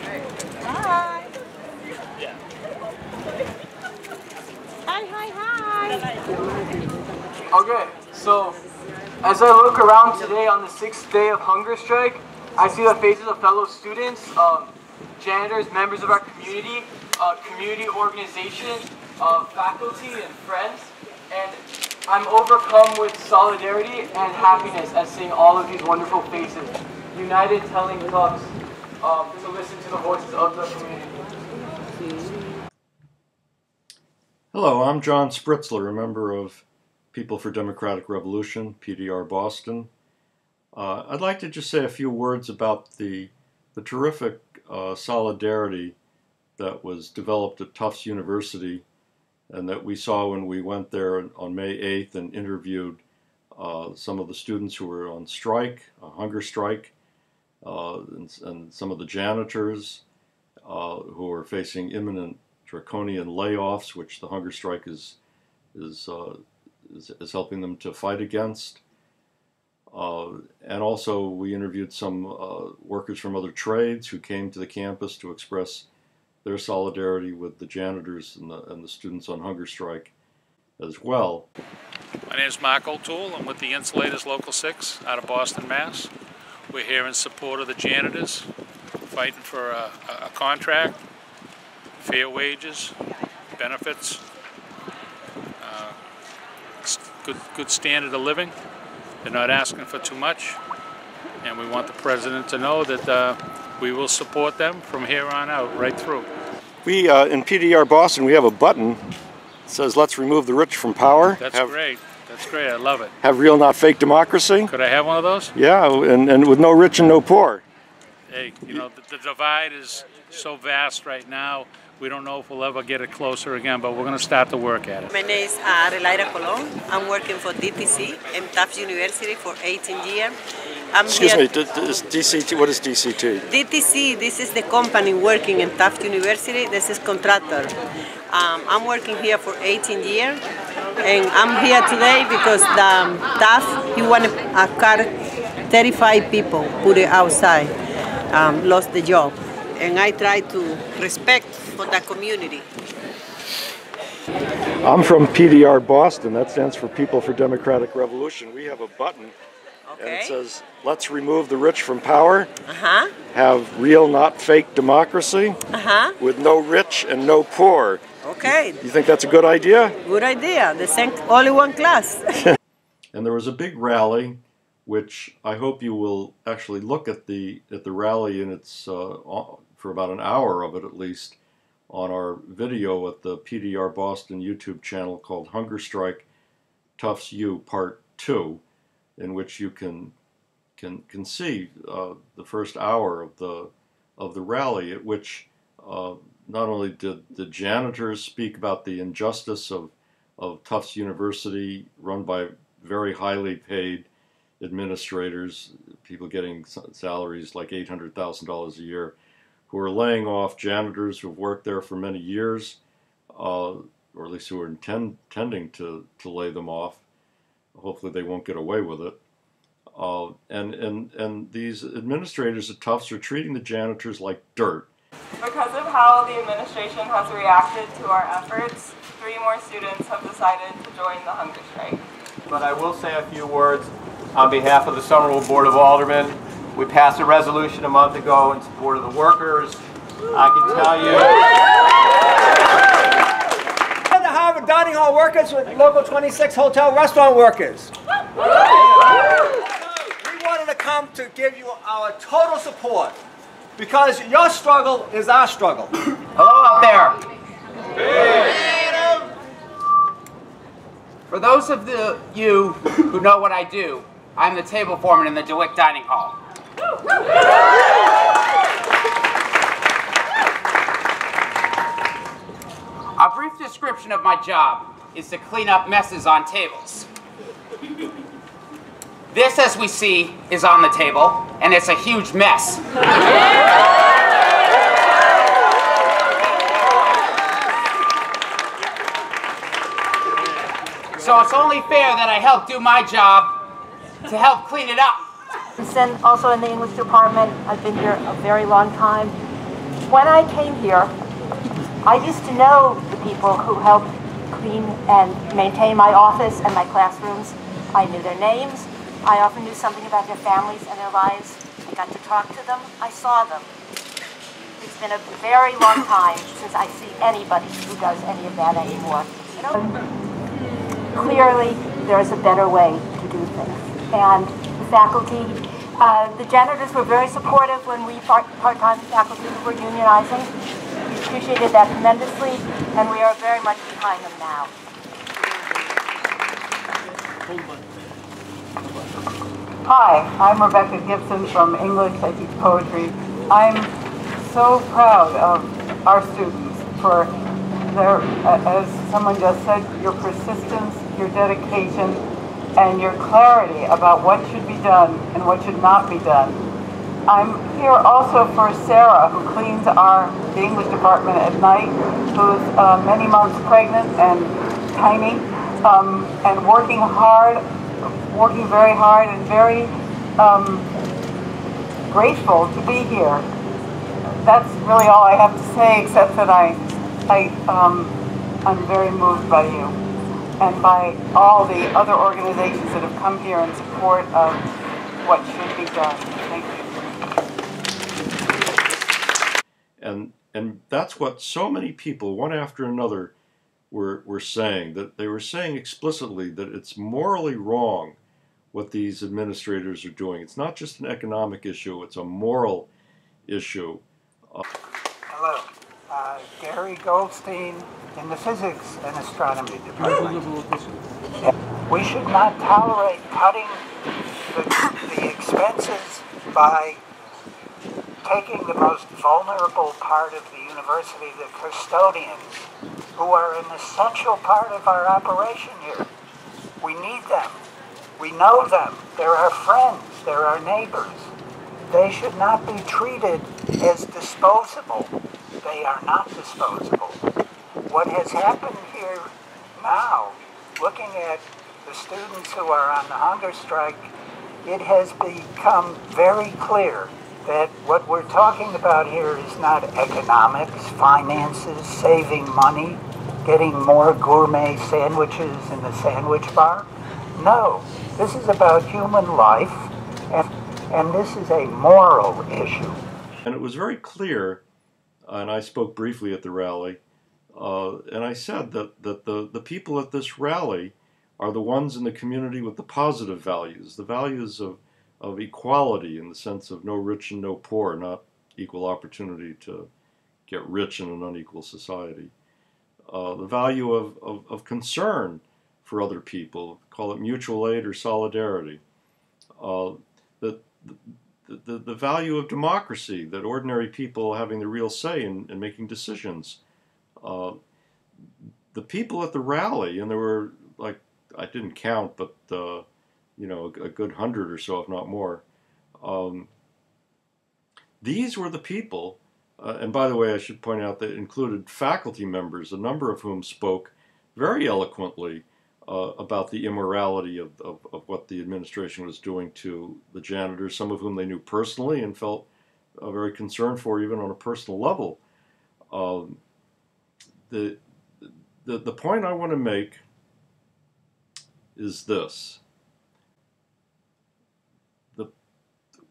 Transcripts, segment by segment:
Hi. Hi. Okay, so as I look around today on the 6th day of hunger strike, I see the faces of fellow students, janitors, members of our community, community organization, faculty and friends, and I'm overcome with solidarity and happiness at seeing all of these wonderful faces, united telling Tufts to listen to the voices of the community. Hello, I'm John Spritzel, a member of People for Democratic Revolution, PDR Boston. I'd like to just say a few words about the terrific solidarity that was developed at Tufts University and that we saw when we went there on May 8th and interviewed some of the students who were on strike, a hunger strike, and some of the janitors who are facing imminent draconian layoffs, which the hunger strike is helping them to fight against. And also we interviewed some workers from other trades who came to the campus to express their solidarity with the janitors and the students on hunger strike as well. My name is Mark O'Toole. I'm with the Insulators Local 6 out of Boston, Mass. We're here in support of the janitors, fighting for a contract, fair wages, benefits, good standard of living. They're not asking for too much, and we want the President to know that we will support them from here on out, right through. We, in PDR Boston, we have a button that says, "Let's remove the rich from power." That's great. That's great. I love it. Have real, not fake democracy. Could I have one of those? Yeah, and with no rich and no poor. Hey, you know, the divide is so vast right now. We don't know if we'll ever get it closer again, but we're going to start to work at it. My name is Relaira Colon. I'm working for DTC in Tufts University for 18 years. Excuse me, is DCT, what is DCT? DTC, this is the company working in Tufts University. This is contractor. I'm working here for 18 years, and I'm here today because the Tufts, he wanted a car, 35 people put it outside, lost the job. And I try to respect for the community. I'm from PDR Boston. That stands for People for Democratic Revolution. We have a button, and it says, "Let's remove the rich from power. Have real, not fake democracy. With no rich and no poor." Okay. You think that's a good idea? Good idea. The same, only one class. And there was a big rally, which I hope you will actually look at the rally in its for about an hour of it at least on our video at the PDR Boston YouTube channel called Hunger Strike Tufts U Part 2, in which you can see the first hour of the rally, at which not only did the janitors speak about the injustice of Tufts University, run by very highly paid administrators, people getting salaries like $800,000 a year, who are laying off janitors who've worked there for many years, or at least who are intending to lay them off. Hopefully they won't get away with it. And these administrators at Tufts are treating the janitors like dirt. Because of how the administration has reacted to our efforts, 3 more students have decided to join the hunger strike. But I will say a few words on behalf of the Somerville Board of Aldermen. We passed a resolution a month ago in support of the workers. I can tell you. And the Harvard Dining Hall workers with Local 26 hotel restaurant workers. We wanted to come to give you our total support because your struggle is our struggle. Hello out there. Hey. For those of you who know what I do, I'm the table foreman in the DeWitt Dining Hall. A brief description of my job is to clean up messes on tables. This, as we see, is on the table, and it's a huge mess. So it's only fair that I help do my job to help clean it up. And also in the English department, I've been here a very long time. when I came here, I used to know the people who helped clean and maintain my office and my classrooms. I knew their names. I often knew something about their families and their lives. I got to talk to them. I saw them. It's been a very long time since I see anybody who does any of that anymore. You know? Clearly, there's a better way to do things. And the faculty, the janitors were very supportive when we part-time faculty were unionizing. We appreciated that tremendously, and we are very much behind them now. Hi, I'm Rebecca Gibson from English. I teach poetry. I'm so proud of our students for their, as someone just said, your persistence, your dedication, and your clarity about what should be done and what should not be done. I'm here also for Sarah, who cleans the English department at night, who's many months pregnant and tiny, and working very hard and very grateful to be here. That's really all I have to say, except that I'm very moved by you and by all the other organizations that have come here in support of what should be done. Thank you. And that's what so many people, one after another, were saying. That they were saying explicitly that it's morally wrong what these administrators are doing. It's not just an economic issue, it's a moral issue. Hello. Gary Goldstein in the Physics and Astronomy Department. We should not tolerate cutting the expenses by taking the most vulnerable part of the university, the custodians, who are an essential part of our operation here. We need them. We know them. They're our friends. They're our neighbors. They should not be treated as disposable. They are not disposable. What has happened here now, looking at the students who are on the hunger strike, it has become very clear that what we're talking about here is not economics, finances, saving money, getting more gourmet sandwiches in the sandwich bar. No, this is about human life, and this is a moral issue. And it was very clear, and I spoke briefly at the rally, and I said that the people at this rally are the ones in the community with the positive values, the values of equality in the sense of no rich and no poor, not equal opportunity to get rich in an unequal society. The value of concern for other people, call it mutual aid or solidarity. The value of democracy, that ordinary people having the real say in making decisions. The people at the rally, and there were, like, I didn't count, but you know, a good 100 or so, if not more. These were the people, and by the way, I should point out that it included faculty members, a number of whom spoke very eloquently about the immorality of what the administration was doing to the janitors, some of whom they knew personally and felt very concerned for, even on a personal level. The point I want to make is this.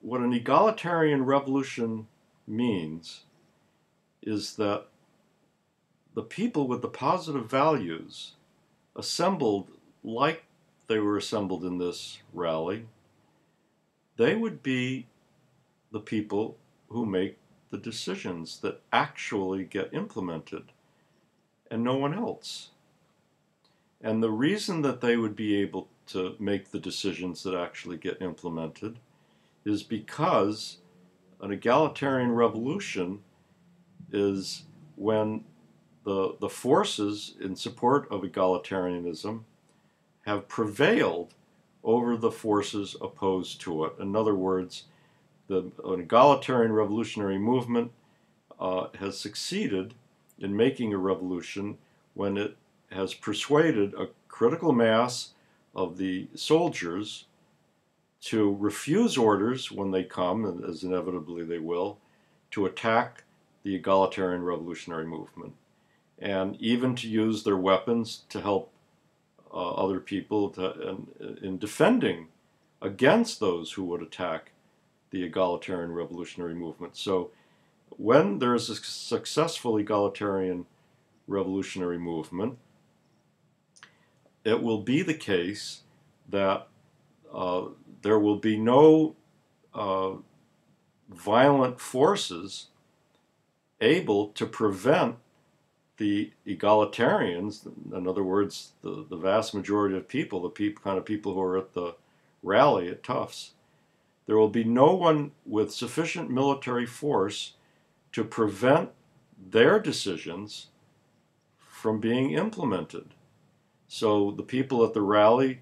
What an egalitarian revolution means is that the people with the positive values assembled like they were assembled in this rally, they would be the people who make the decisions that actually get implemented, and no one else. And the reason that they would be able to make the decisions that actually get implemented is because an egalitarian revolution is when the forces in support of egalitarianism have prevailed over the forces opposed to it. In other words, an egalitarian revolutionary movement has succeeded in making a revolution when it has persuaded a critical mass of the soldiers to refuse orders when they come, as inevitably they will, to attack the egalitarian revolutionary movement, and even to use their weapons to help other people in defending against those who would attack the egalitarian revolutionary movement. So when there is a successful egalitarian revolutionary movement, it will be the case that there will be no violent forces able to prevent the egalitarians, in other words, the vast majority of people, the kind of people who are at the rally at Tufts. There will be no one with sufficient military force to prevent their decisions from being implemented. So the people at the rally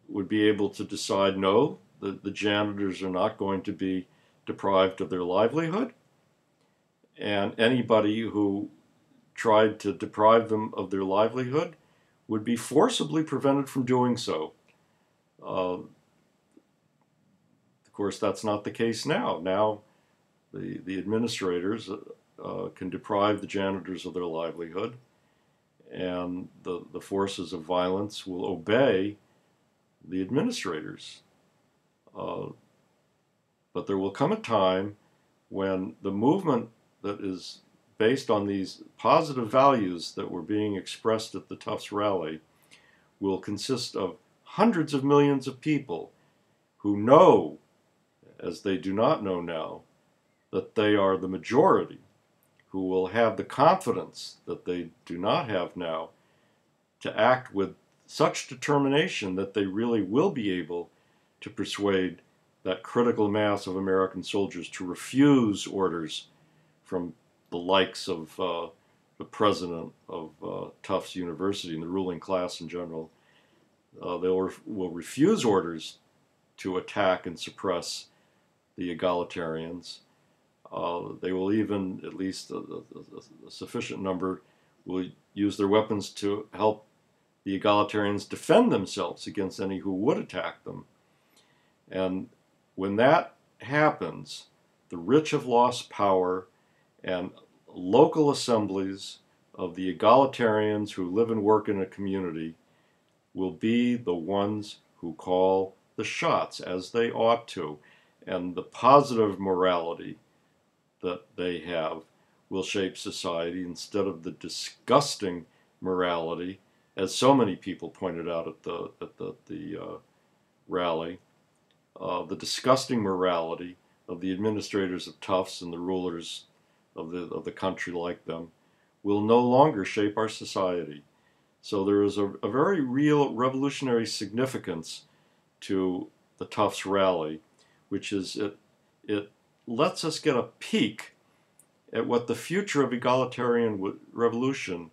would be able to decide, no, the janitors are not going to be deprived of their livelihood, and anybody who tried to deprive them of their livelihood would be forcibly prevented from doing so. Of course, that's not the case now. Now, the administrators can deprive the janitors of their livelihood, and the forces of violence will obey the administrators. But there will come a time when the movement that is based on these positive values that were being expressed at the Tufts rally will consist of hundreds of millions of people who know, as they do not know now, that they are the majority, who will have the confidence that they do not have now to act with such determination that they really will be able to persuade that critical mass of American soldiers to refuse orders from the likes of the president of Tufts University and the ruling class in general. They will refuse orders to attack and suppress the egalitarians. They will even, at least a sufficient number, will use their weapons to help the egalitarians defend themselves against any who would attack them. And when that happens, the rich have lost power, and local assemblies of the egalitarians who live and work in a community will be the ones who call the shots, as they ought to. And the positive morality that they have will shape society instead of the disgusting morality, as so many people pointed out at the rally, the disgusting morality of the administrators of Tufts and the rulers of the country like them will no longer shape our society. So there is a very real revolutionary significance to the Tufts rally, which is it lets us get a peek at what the future of egalitarian revolution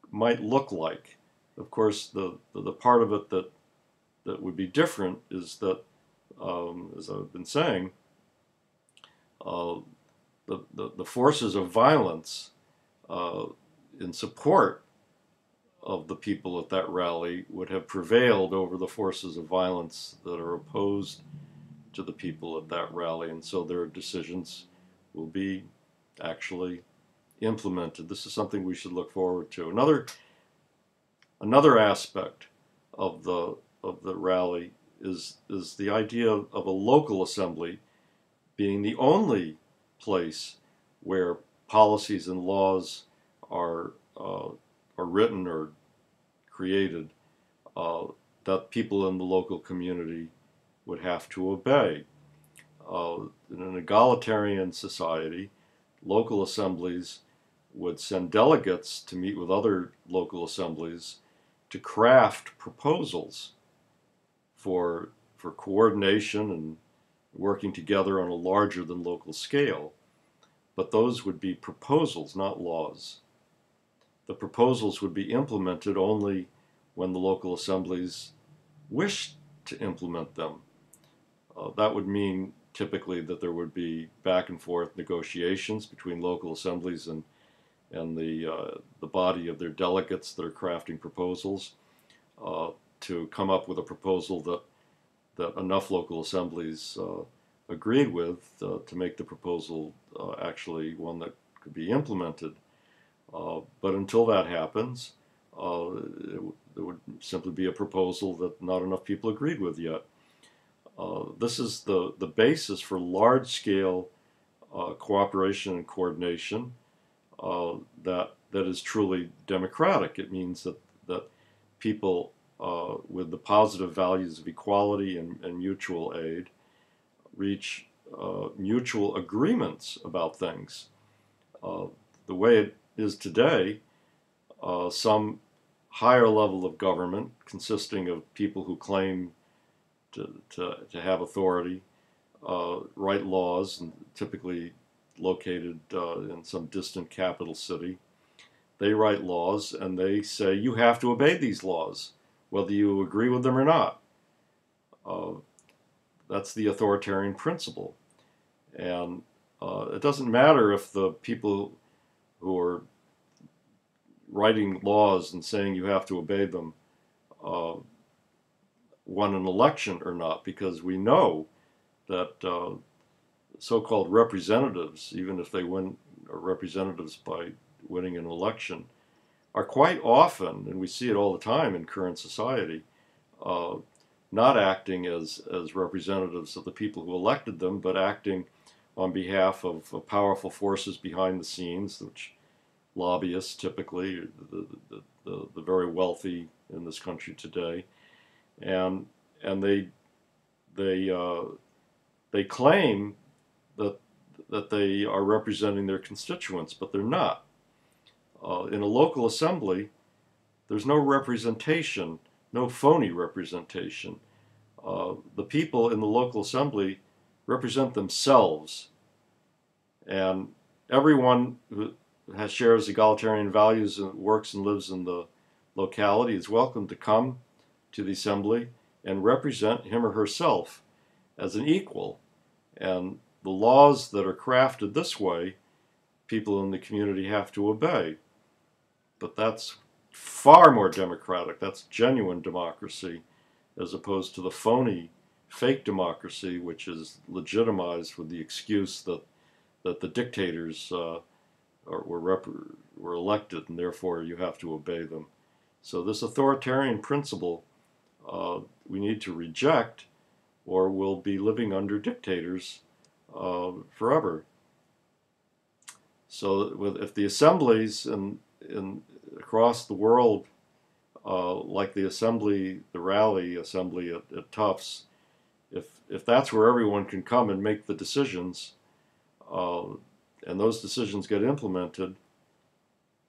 might look like. Of course, the part of it that would be different is that, as I've been saying, the forces of violence in support of the people at that rally would have prevailed over the forces of violence that are opposed to the people at that rally, and so their decisions will be actually implemented. This is something we should look forward to. Another aspect of the rally is the idea of a local assembly being the only place where policies and laws are written or created that people in the local community would have to obey. In an egalitarian society, local assemblies would send delegates to meet with other local assemblies to craft proposals for coordination and working together on a larger than local scale. But those would be proposals, not laws. The proposals would be implemented only when the local assemblies wished to implement them. That would mean typically that there would be back and forth negotiations between local assemblies and the body of their delegates that are crafting proposals to come up with a proposal that enough local assemblies agreed with to make the proposal actually one that could be implemented. But until that happens, there would simply be a proposal that not enough people agreed with yet. This is the basis for large-scale cooperation and coordination that is truly democratic. It means that people with the positive values of equality and mutual aid reach mutual agreements about things. The way it is today, some higher level of government consisting of people who claim to have authority write laws, and typically located in some distant capital city. They write laws and they say you have to obey these laws, whether you agree with them or not. That's the authoritarian principle. And it doesn't matter if the people who are writing laws and saying you have to obey them won an election or not, because we know that so-called representatives, even if they win representatives by winning an election, are quite often, and we see it all the time in current society, not acting as representatives of the people who elected them, but acting on behalf of powerful forces behind the scenes, which lobbyists typically, the very wealthy in this country today, and they claim that they are representing their constituents, but they're not. In a local assembly, there's no representation, no phony representation. The people in the local assembly represent themselves, and everyone who shares egalitarian values and works and lives in the locality is welcome to come to the assembly and represent him or herself as an equal. And the laws that are crafted this way, people in the community have to obey. But that's far more democratic. That's genuine democracy, as opposed to the phony, fake democracy, which is legitimized with the excuse that the dictators were elected, and therefore you have to obey them. So this authoritarian principle we need to reject, or we'll be living under dictators forever. So if the assemblies across the world, like the rally assembly at Tufts, if that's where everyone can come and make the decisions, and those decisions get implemented,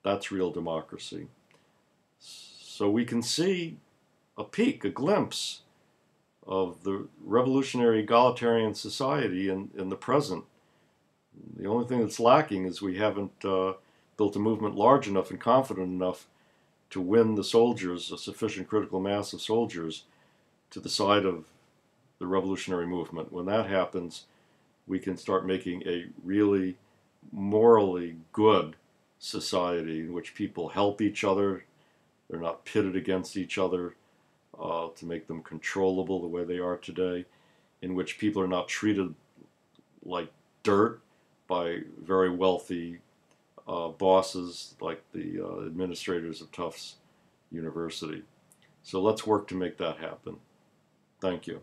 that's real democracy. So we can see a peek, a glimpse of the revolutionary egalitarian society in the present. The only thing that's lacking is we haven't built a movement large enough and confident enough to win the soldiers, a sufficient critical mass of soldiers, to the side of the revolutionary movement. When that happens, we can start making a really morally good society in which people help each other, they're not pitted against each other to make them controllable the way they are today, in which people are not treated like dirt by very wealthy bosses like the administrators of Tufts University. So let's work to make that happen. Thank you.